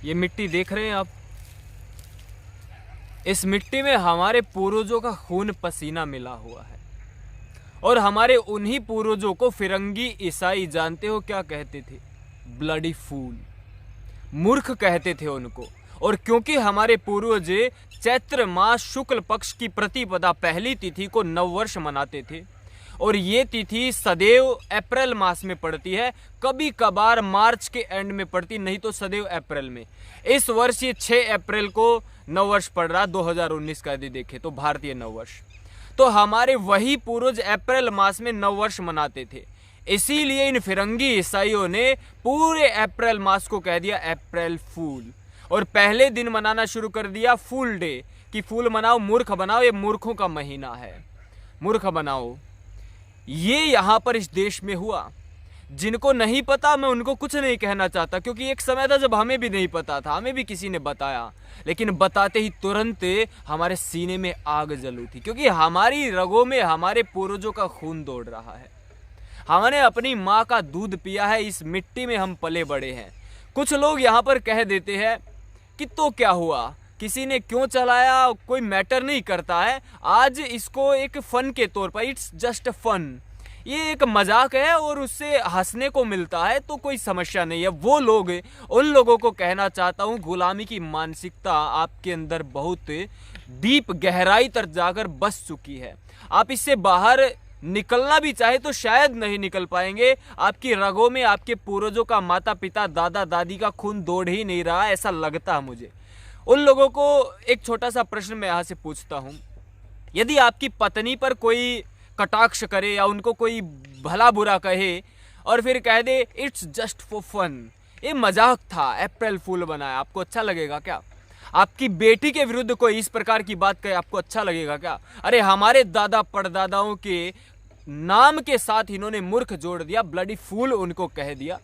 ये मिट्टी देख रहे हैं आप, इस मिट्टी में हमारे पूर्वजों का खून पसीना मिला हुआ है। और हमारे उन्हीं पूर्वजों को फिरंगी ईसाई जानते हो क्या कहते थे? ब्लडी फूल, मूर्ख कहते थे उनको। और क्योंकि हमारे पूर्वज चैत्र मास शुक्ल पक्ष की प्रतिपदा पहली तिथि को नववर्ष मनाते थे, और ये तिथि सदैव अप्रैल मास में पड़ती है, कभी कभार मार्च के एंड में पड़ती, नहीं तो सदैव अप्रैल में। इस वर्ष ये 6 अप्रैल को नववर्ष पड़ रहा, 2019 का यदि देखें तो भारतीय नववर्ष। तो हमारे वही पूर्वज अप्रैल मास में नववर्ष मनाते थे, इसीलिए इन फिरंगी ईसाइयों ने पूरे अप्रैल मास को कह दिया अप्रैल फूल, और पहले दिन मनाना शुरू कर दिया फूल डे, कि फूल मनाओ, मूर्ख बनाओ, ये मूर्खों का महीना है, मूर्ख बनाओ। ये यहाँ पर इस देश में हुआ। जिनको नहीं पता मैं उनको कुछ नहीं कहना चाहता, क्योंकि एक समय था जब हमें भी नहीं पता था, हमें भी किसी ने बताया, लेकिन बताते ही तुरंत हमारे सीने में आग जल उठी, क्योंकि हमारी रगों में हमारे पूर्वजों का खून दौड़ रहा है। हमने अपनी माँ का दूध पिया है, इस मिट्टी में हम पले बड़े हैं। कुछ लोग यहाँ पर कह देते हैं कि तो क्या हुआ, किसी ने क्यों चलाया, कोई मैटर नहीं करता है, आज इसको एक फन के तौर पर, इट्स जस्ट फन, ये एक मजाक है और उससे हंसने को मिलता है, तो कोई समस्या नहीं है। वो लोग, उन लोगों को कहना चाहता हूँ, गुलामी की मानसिकता आपके अंदर बहुत डीप गहराई तक जाकर बस चुकी है। आप इससे बाहर निकलना भी चाहे तो शायद नहीं निकल पाएंगे। आपकी रगों में आपके पूर्वजों का, माता पिता, दादा दादी का खून दौड़ ही नहीं रहा, ऐसा लगता है मुझे। उन लोगों को एक छोटा सा प्रश्न मैं यहाँ से पूछता हूँ, यदि आपकी पत्नी पर कोई कटाक्ष करे या उनको कोई भला बुरा कहे और फिर कह दे इट्स जस्ट फॉर फन, ये मजाक था, अप्रैल फूल बनाया, आपको अच्छा लगेगा क्या? आपकी बेटी के विरुद्ध कोई इस प्रकार की बात कहे, आपको अच्छा लगेगा क्या? अरे हमारे दादा परदादाओं के नाम के साथ इन्होंने मूर्ख जोड़ दिया, ब्लडी फूल उनको कह दिया,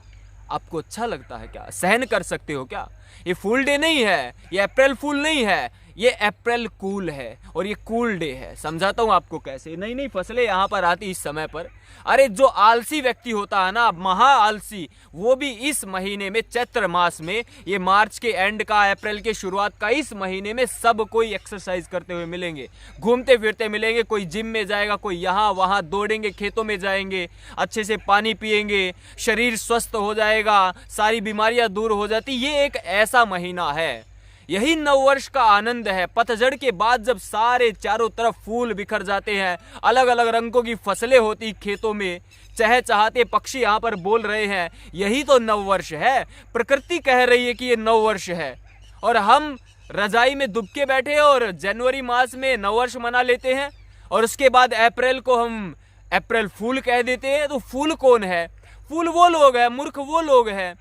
आपको अच्छा लगता है क्या? सहन कर सकते हो क्या? ये फूल डे नहीं है, ये अप्रैल फूल नहीं है, ये अप्रैल कूल है और ये कूल डे है। समझाता हूँ आपको कैसे। नई नई फसलें यहाँ पर आती इस समय पर। अरे जो आलसी व्यक्ति होता है ना, महा आलसी, वो भी इस महीने में, चैत्र मास में, ये मार्च के एंड का, अप्रैल के शुरुआत का, इस महीने में सब कोई एक्सरसाइज करते हुए मिलेंगे, घूमते फिरते मिलेंगे। कोई जिम में जाएगा, कोई यहाँ वहाँ दौड़ेंगे, खेतों में जाएंगे, अच्छे से पानी पिएंगे, शरीर स्वस्थ हो जाएगा, सारी बीमारियां दूर हो जाती। ये एक ऐसा महीना है, यही नववर्ष का आनंद है। पतझड़ के बाद जब सारे चारों तरफ फूल बिखर जाते हैं, अलग अलग रंगों की फसलें होती खेतों में, चहचहाते पक्षी यहाँ पर बोल रहे हैं, यही तो नववर्ष है। प्रकृति कह रही है कि ये नववर्ष है, और हम रजाई में दुबके बैठे और जनवरी मास में नववर्ष मना लेते हैं, और उसके बाद अप्रैल को हम अप्रैल फूल कह देते हैं। तो फूल कौन है? फूल वो लोग हैं, मूर्ख वो लोग हैं,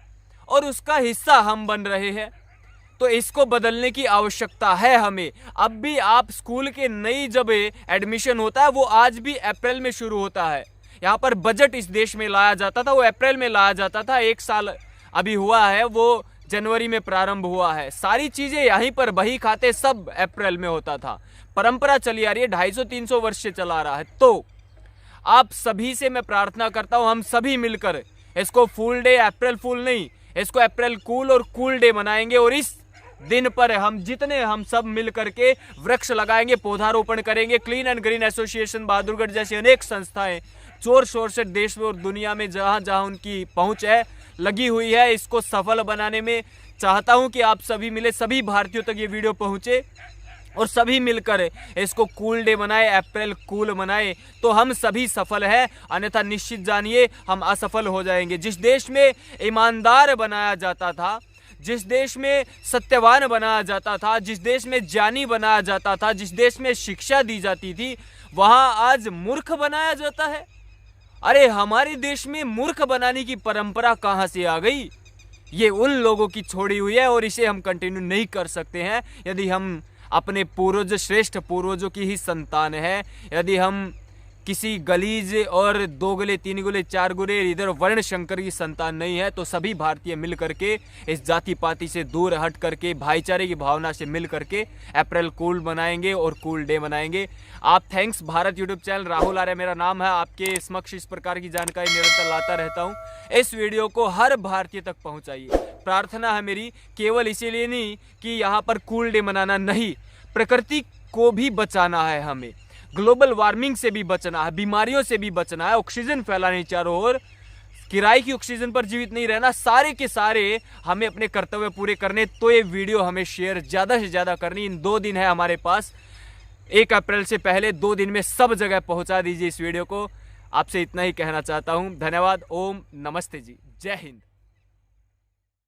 और उसका हिस्सा हम बन रहे हैं। तो इसको बदलने की आवश्यकता है हमें। अब भी आप स्कूल के नई जब एडमिशन होता है, वो आज भी अप्रैल में शुरू होता है। यहाँ पर बजट इस देश में लाया जाता था, वो अप्रैल में लाया जाता था। 1 साल अभी हुआ है, वो जनवरी में प्रारंभ हुआ है। सारी चीजें यहीं पर, बही खाते सब अप्रैल में होता था। परंपरा चली आ रही है, 250-300 वर्ष से चला आ रहा है। तो आप सभी से मैं प्रार्थना करता हूँ, हम सभी मिलकर इसको फूल डे, अप्रैल फूल नहीं, इसको अप्रैल कूल और कूल डे मनाएंगे। और इस दिन पर हम सब मिल करके वृक्ष लगाएंगे, पौधारोपण करेंगे। Clean and green association Bahadurgarh जैसी अनेक संस्थाएं जोर शोर से देश में और दुनिया में जहां जहां उनकी पहुंच है, लगी हुई है इसको सफल बनाने में। चाहता हूं कि आप सभी मिले, सभी भारतीयों तक ये वीडियो पहुंचे और सभी मिलकर इसको कूल डे मनाए, अप्रैल कूल मनाए, तो हम सभी सफल हैं। अन्यथा निश्चित जानिए हम असफल हो जाएंगे। जिस देश में ईमानदार बनाया जाता था, जिस देश में सत्यवान बनाया जाता था, जिस देश में ज्ञानी बनाया जाता था, जिस देश में शिक्षा दी जाती थी, वहां आज मूर्ख बनाया जाता है। अरे हमारे देश में मूर्ख बनाने की परंपरा कहां से आ गई? ये उन लोगों की छोड़ी हुई है, और इसे हम कंटिन्यू नहीं कर सकते हैं यदि हम अपने पूर्वज, श्रेष्ठ पूर्वजों की ही संतान है। यदि हम किसी गलीज और 2 गुले 3 गुले 4 गुले इधर वर्ण शंकर की संतान नहीं है, तो सभी भारतीय मिल करके इस जाति पाति से दूर हट करके, भाईचारे की भावना से मिल करके अप्रैल कूल मनाएंगे और कूल डे मनाएंगे। आप thanks Bharat YouTube channel, Rahul Arya मेरा नाम है, आपके समक्ष इस प्रकार की जानकारी निरंतर लाता रहता हूँ। इस वीडियो को हर भारतीय तक पहुँचाइए। प्रार्थना है मेरी, केवल इसीलिए नहीं कि यहाँ पर कूल डे मनाना, नहीं, प्रकृति को भी बचाना है हमें, ग्लोबल वार्मिंग से भी बचना है, बीमारियों से भी बचना है, ऑक्सीजन फैलानी चारों ओर, किराए की ऑक्सीजन पर जीवित नहीं रहना, सारे के सारे हमें अपने कर्तव्य पूरे करने। तो ये वीडियो हमें शेयर ज़्यादा से ज़्यादा करनी। इन 2 दिन है हमारे पास, 1 अप्रैल से पहले 2 दिन में सब जगह पहुंचा दीजिए इस वीडियो को। आपसे इतना ही कहना चाहता हूं। धन्यवाद। ओम नमस्ते जी, जय हिंद।